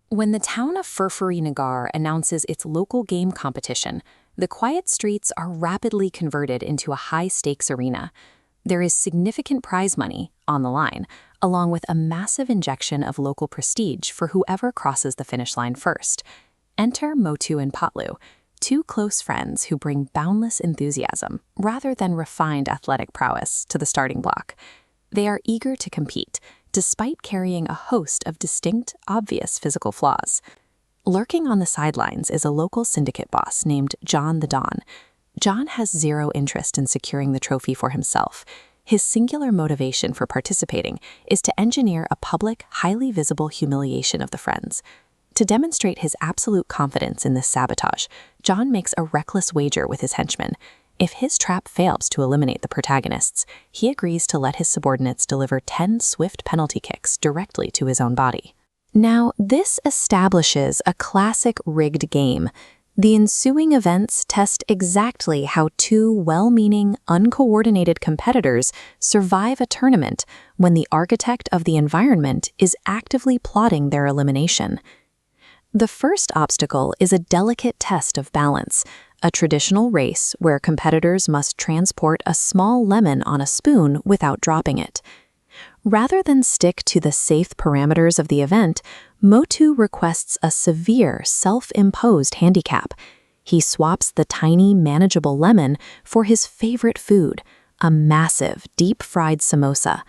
When the town of Furfuri Nagar announces its local game competition, the quiet streets are rapidly converted into a high-stakes arena. There is significant prize money on the line, along with a massive injection of local prestige for whoever crosses the finish line first. Enter Motu and Patlu, two close friends who bring boundless enthusiasm, rather than refined athletic prowess, to the starting block. They are eager to compete, despite carrying a host of distinct, obvious physical flaws. Lurking on the sidelines is a local syndicate boss named John the Don. John has zero interest in securing the trophy for himself. His singular motivation for participating is to engineer a public, highly visible humiliation of the friends. To demonstrate his absolute confidence in this sabotage, John makes a reckless wager with his henchmen. If his trap fails to eliminate the protagonists, he agrees to let his subordinates deliver 10 swift penalty kicks directly to his own body. Now, this establishes a classic rigged game. The ensuing events test exactly how two well-meaning, uncoordinated competitors survive a tournament when the architect of the environment is actively plotting their elimination. The first obstacle is a delicate test of balance, a traditional race where competitors must transport a small lemon on a spoon without dropping it. Rather than stick to the safe parameters of the event, Motu requests a severe, self-imposed handicap. He swaps the tiny, manageable lemon for his favorite food, a massive, deep-fried samosa.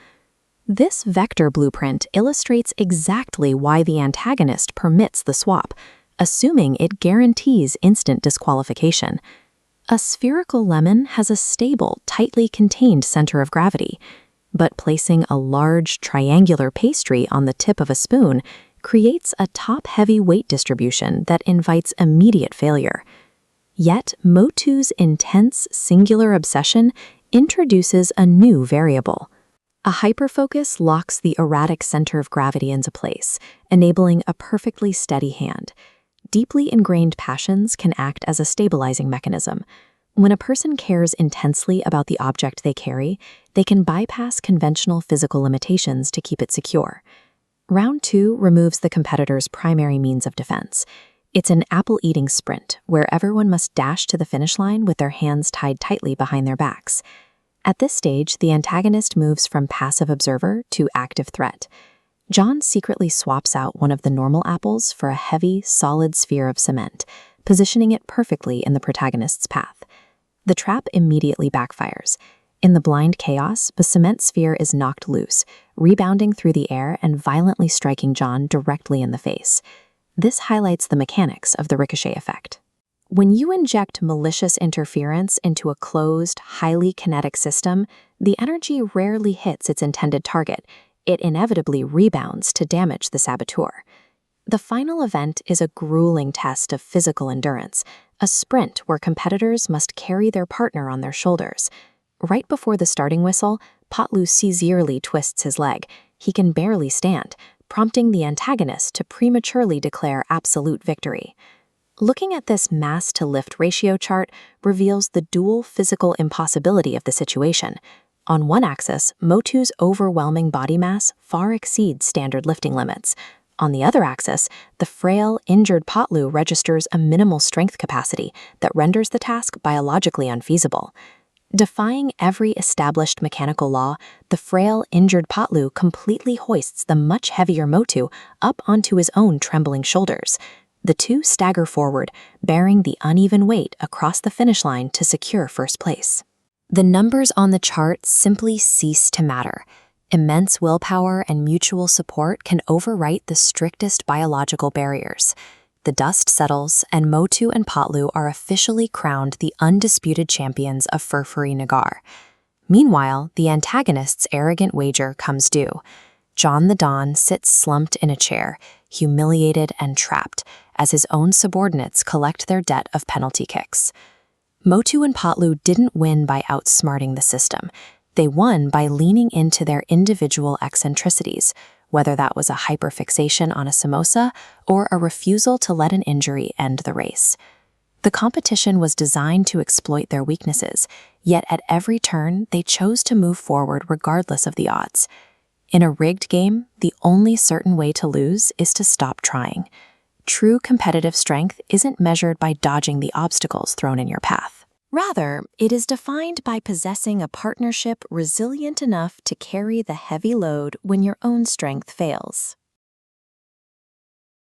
This vector blueprint illustrates exactly why the antagonist permits the swap, assuming it guarantees instant disqualification. A spherical lemon has a stable, tightly contained center of gravity, but placing a large, triangular pastry on the tip of a spoon creates a top-heavy weight distribution that invites immediate failure. Yet, Motu's intense, singular obsession introduces a new variable. A hyperfocus locks the erratic center of gravity into place, enabling a perfectly steady hand. Deeply ingrained passions can act as a stabilizing mechanism. When a person cares intensely about the object they carry, they can bypass conventional physical limitations to keep it secure. Round 2 removes the competitor's primary means of defense. It's an apple-eating sprint, where everyone must dash to the finish line with their hands tied tightly behind their backs. At this stage, the antagonist moves from passive observer to active threat. John secretly swaps out one of the normal apples for a heavy, solid sphere of cement, positioning it perfectly in the protagonist's path. The trap immediately backfires. In the blind chaos, the cement sphere is knocked loose, rebounding through the air and violently striking John directly in the face. This highlights the mechanics of the ricochet effect. When you inject malicious interference into a closed, highly kinetic system, the energy rarely hits its intended target. It inevitably rebounds to damage the saboteur. The final event is a grueling test of physical endurance, a sprint where competitors must carry their partner on their shoulders. Right before the starting whistle, Patlu severely twists his leg. He can barely stand, prompting the antagonist to prematurely declare absolute victory. Looking at this mass-to-lift ratio chart reveals the dual physical impossibility of the situation. On one axis, Motu's overwhelming body mass far exceeds standard lifting limits. On the other axis, the frail, injured Patlu registers a minimal strength capacity that renders the task biologically unfeasible. Defying every established mechanical law, the frail, injured Patlu completely hoists the much heavier Motu up onto his own trembling shoulders. The two stagger forward, bearing the uneven weight across the finish line to secure first place. The numbers on the chart simply cease to matter. Immense willpower and mutual support can overwrite the strictest biological barriers. The dust settles, and Motu and Patlu are officially crowned the undisputed champions of Furfuri Nagar. Meanwhile, the antagonist's arrogant wager comes due. John the Don sits slumped in a chair, humiliated and trapped, as his own subordinates collect their debt of penalty kicks. Motu and Patlu didn't win by outsmarting the system. They won by leaning into their individual eccentricities, whether that was a hyperfixation on a samosa or a refusal to let an injury end the race. The competition was designed to exploit their weaknesses, yet at every turn they chose to move forward regardless of the odds. In a rigged game, the only certain way to lose is to stop trying. True competitive strength isn't measured by dodging the obstacles thrown in your path. Rather, it is defined by possessing a partnership resilient enough to carry the heavy load when your own strength fails.